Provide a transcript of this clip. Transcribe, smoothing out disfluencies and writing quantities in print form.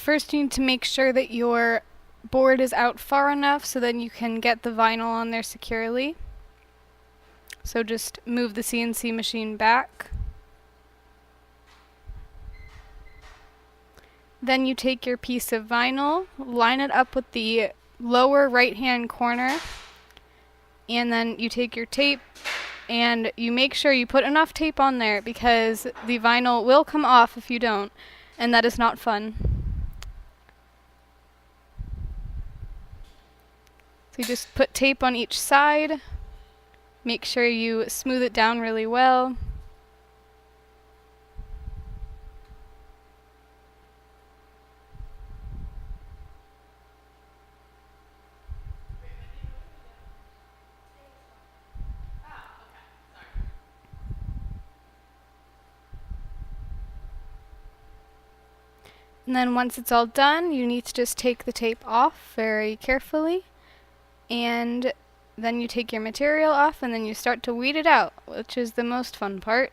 first you need to make sure that your board is out far enough so then you can get the vinyl on there securely. So just move the CNC machine back. Then you take your piece of vinyl, line it up with the lower right-hand corner, and then you take your tape and you make sure you put enough tape on there because the vinyl will come off if you don't, and that is not fun. So you just put tape on each side, make sure you smooth it down really well. And then once it's all done, you need to just take the tape off very carefully. And then you take your material off and then you start to weed it out, which is the most fun part.